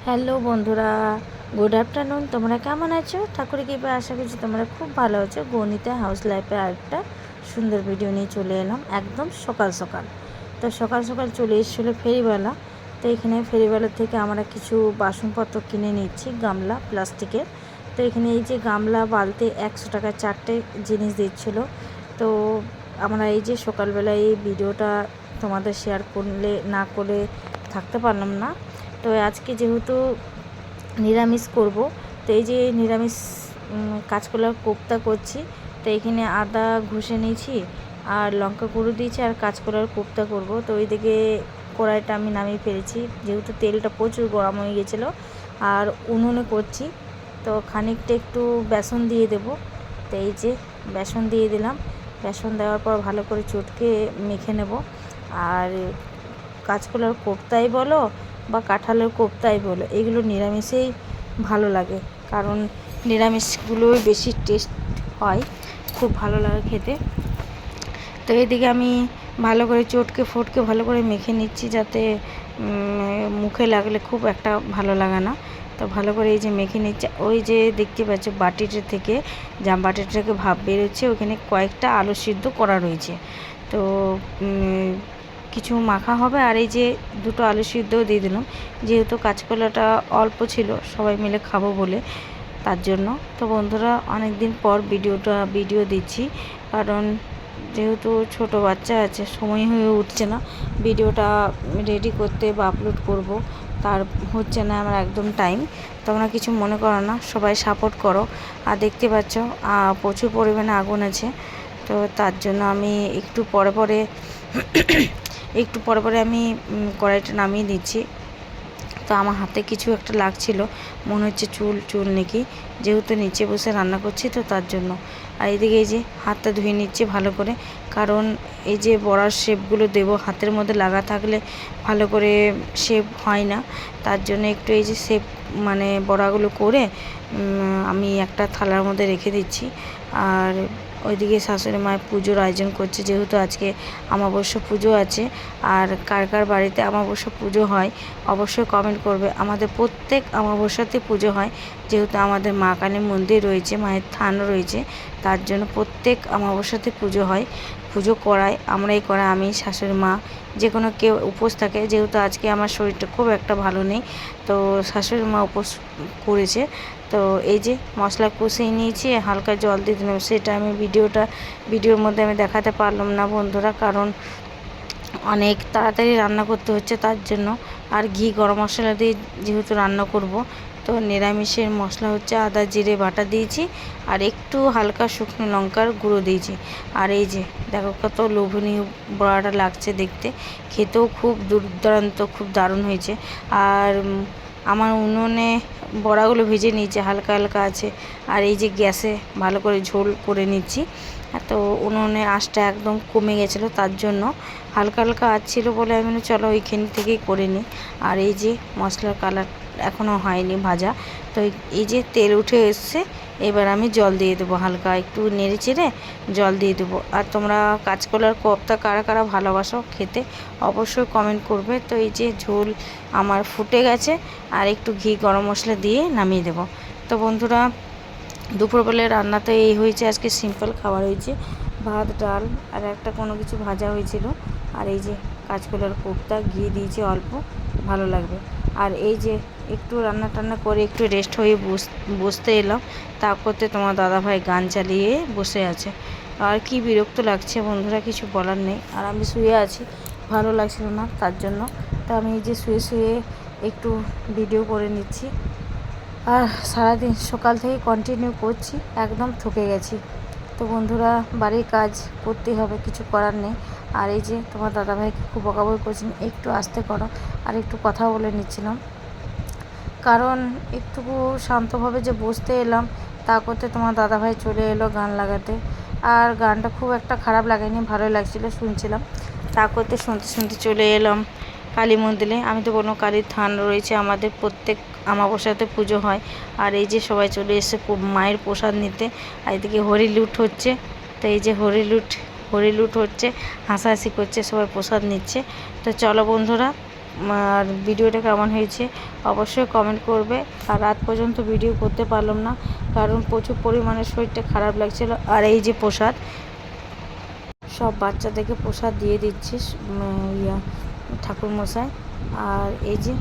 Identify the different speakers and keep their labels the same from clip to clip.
Speaker 1: Hello বন্ধুরা, good afternoon. তোমরা কেমন আছো? ঠাকুরের কৃপায় আশা করছি তোমরা খুব ভালো আছো। গণিতে হাউস লাইফের আরেকটা সুন্দর ভিডিও নিয়ে চলে এলাম একদম সকাল সকাল। তো সকাল সকাল চলে এসেছিলো ফেরিওয়ালা। তো এখানে ফেরিওয়ালা থেকে আমরা কিছু বাসনপত্র কিনে নিচ্ছি, গামলা প্লাস্টিকের। তো এখানে এই যে গামলা, বালতি 100 টাকা 4টে জিনিস দিচ্ছিলো। তো আমরা এই যে সকালবেলায় এই ভিডিওটা তোমাদের শেয়ার করলে না করে থাকতে পারলাম না। তো আজকে যেহেতু নিরামিষ করব, তো এই যে নিরামিষ কাঁচকলার কোপ্তা করছি। তো এখানে আদা ঘষে নিয়েছি আর লঙ্কা গুঁড়ো দিয়েছি আর কাঁচকলার কোপ্তা করব। তো ওইদিকে কড়াইটা আমি নামিয়ে ফেলেছি, যেহেতু তেলটা প্রচুর গরম হয়ে গেছিলো। আর উনুনে করছি, তো খানিকটা একটু বেসন দিয়ে দেব। তো এই যে বেসন দিয়ে দিলাম। বেসন দেওয়ার পর ভালো করে চটকে মেখে নেব। আর কাঁচকলার কোপ্তাই বলো বা কাঁঠালের কোপ্তাই বলো, এগুলো নিরামিষেই ভালো লাগে, কারণ নিরামিষগুলোই বেশি টেস্ট হয়, খুব ভালো লাগে খেতে। তো এদিকে আমি ভালো করে চটকে ফটকে ভালো করে মেখে নিচ্ছি, যাতে মুখে লাগলে খুব একটা ভালো লাগে না। তো ভালো করে এই যে মেখে নিচ্ছে। ওই যে দেখতে পাচ্ছ বাটিটা থেকে, বাটিটা থেকে ভাপ বেরোচ্ছে, ওখানে কয়েকটা আলু সিদ্ধ করা রয়েছে। তো কিছু মাখা হবে। আর এই যে দুটো আলু সিদ্ধও দিয়ে দিলাম, যেহেতু কাঁচকলাটা অল্প ছিল, সবাই মিলে খাবো বলে, তার জন্য। তো বন্ধুরা, অনেক দিন পর ভিডিও দিচ্ছি, কারণ যেহেতু ছোট বাচ্চা আছে, সময় হয়ে উঠছে না ভিডিওটা রেডি করতে বা আপলোড করব, তার হচ্ছে না আমার একদম টাইম। তোমরা কিছু মনে করো না, সবাই সাপোর্ট করো। আর দেখতে পাচ্ছ প্রচুর পরিমাণে আগুন আছে, তো তার জন্য আমি একটু পরে আমি কড়াইটা নামিয়ে দিচ্ছি। তো আমার হাতে কিছু একটা লাগছিল, মনে হচ্ছে চুল নাকি, যেহেতু নিচে বসে রান্না করছি, তো তার জন্য। আর এইদিকে এই যে হাতটা ধুয়ে নিচ্ছি ভালো করে, কারণ এই যে বড়ার শেপগুলো দেবো, হাতের মধ্যে লাগা থাকলে ভালো করে শেপ হয় না। তার জন্য একটু এই যে শেপ মানে বড়াগুলো করে আমি একটা থালার মধ্যে রেখে দিচ্ছি। আর ওইদিকে শাশুড়ি মায়ের পুজোর আয়োজন করছে, যেহেতু আজকে অমাবস্যা পুজো আছে। আর কার কার বাড়িতে অমাবস্যা পুজো হয় অবশ্যই কমেন্ট করবে। আমাদের প্রত্যেক অমাবস্যাতে পুজো হয়, যেহেতু আমাদের মা কালীর মন্দির রয়েছে, মায়ের থান রয়েছে, তার জন্য প্রত্যেক অমাবস্যাতে পুজো হয়, পুজো করাই আমরাই করাই, আমি শাশুড়ি মা, যে কোনো কেউ উপোস থাকে। যেহেতু আজকে আমার শরীরটা খুব একটা ভালো নেই, তো শাশুড়ি মা উপোস করেছে। তো এই যে মশলা কষিয়ে নিয়েছি, হালকা জল দিয়ে দিলাম। সেটা আমি ভিডিওর মধ্যে আমি দেখাতে পারলাম না বন্ধুরা, কারণ অনেক তাড়াতাড়ি রান্না করতে হচ্ছে, তার জন্য। আর ঘি গরম মশলা দিয়ে যেহেতু রান্না করব, তো নিরামিষের মশলা হচ্ছে আদা জিরে বাটা দিয়েছি, আর একটু হালকা শুকনো লঙ্কার গুঁড়ো দিয়েছি। আর এই যে দেখো কত লোভনীয় বড়াটা লাগছে দেখতে, খেতেও খুব দুর্দান্ত, খুব দারুণ হয়েছে। আর আমার উনুনে বড়াগুলো ভেজে নিয়েছে, হালকা হালকা আছে। আর এই যে গ্যাসে ভালো করে ঝোল করে নিচ্ছি। তো উনুনের আঁচটা একদম কমে গেছিলো, তার জন্য হালকা হালকা আঁচ ছিল বলে আমি চলো ওইখান থেকেই করে নিই। আর এই যে মশলার কালার এখনও হয়নি ভাজা, তো এই যে তেল উঠে এসছে, এবার আমি জল দিয়ে দেবো, হালকা একটু নেড়ে চেড়ে জল দিয়ে দেবো। আর তোমরা কাঁচকলার কোপ্তা কারা কারা ভালোবাসো খেতে, অবশ্যই কমেন্ট করবে। তো এই যে ঝোল আমার ফুটে গেছে, আর একটু ঘি গরম মশলা দিয়ে নামিয়ে দেবো। তো বন্ধুরা, দুপুরবেলায় রান্নাতে এই হয়েছে, আজকে সিম্পল খাবার হয়েছে, ভাত ডাল আর একটা কোনো কিছু ভাজা হয়েছিল। আর এই যে কাঁচকলার কোপ্তা, ঘি দিয়েছি অল্প, ভালো লাগবে। আর এই যে একটু রান্না টান্না করে একটু রেস্ট হয়ে বসতে এলাম, তা করতে তোমার দাদাভাই গান চালিয়ে বসে আছে। আর কি বিরক্ত লাগছে বন্ধুরা, কিছু বলার নেই। আর আমি শুয়ে আছি, ভালো লাগছিল না, তার জন্য। তা আমি এই যে শুয়ে একটু ভিডিও করে নিচ্ছি। আর সারাদিন সকাল থেকে কন্টিনিউ করছি, একদম থকে গেছি। তো বন্ধুরা, বাড়ির কাজ করতেই হবে, কিছু করার নেই। আর এই যে তোমার দাদাভাইকে খুব বকাবকি করছেন, একটু আস্তে করো। আর একটু কথা বলে নিচ্ছিলাম, কারণ একটুকু শান্তভাবে যে বসতে এলাম, তা করতে তোমার দাদাভাই চলে এলো গান লাগাতে। আর গানটা খুব একটা খারাপ লাগেনি, ভালোই লাগছিলো, শুনছিলাম। তা করতে শুনতে শুনতে চলে এলাম কালী মন্দিরে। আমি তো বললাম কালীর থান রয়েছে, আমাদের প্রত্যেক অমাবস্যাতে পুজো হয়। আর এই যে সবাই চলে এসে মায়ের প্রসাদ নিতে। আর এদিকে হরিলুট হচ্ছে, তো এই যে হরিলুট হচ্ছে, হাসাহাসি করছে, সবাই প্রসাদ নিচ্ছে। তো চলো বন্ধুরা, আর ভিডিওটা কেমন হয়েছে অবশ্যই কমেন্ট করবে। আর রাত পর্যন্ত ভিডিও করতে পারলাম না, কারণ প্রচুর পরিমাণে শরীরটা খারাপ লাগছিল। আর এই যে প্রসাদ, সব বাচ্চাদেরকে প্রসাদ দিয়ে দিচ্ছি ঠাকুরমশাই। আর এই যে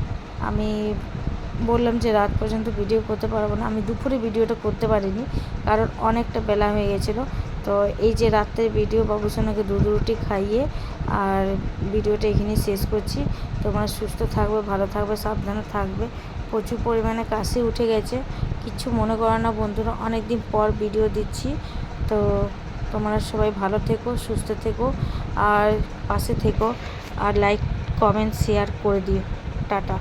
Speaker 1: আমি বললাম যে রাত পর্যন্ত ভিডিও করতে পারবো না, আমি দুপুরে ভিডিওটা করতে পারিনি কারণ অনেকটা বেলা হয়ে গেছিলো। তো এই যে রাত্রের ভিডিও বাবুসোনাকে দুধ রুটি খাইয়ে আর ভিডিওটা এখানেই শেষ করছি। তোমরা সুস্থ থাকবে, ভালো থাকবে, সাবধানে থাকবে। প্রচুর পরিমাণে কাশি উঠে গেছে, কিচ্ছু মনে করো না বন্ধুরা, অনেক দিন পর ভিডিও দিচ্ছি। তো তোমরা সবাই ভালো থেকো, সুস্থ থেকো আর পাশে থেকো। আর লাইক কমেন্ট শেয়ার করে দিও। টাটা।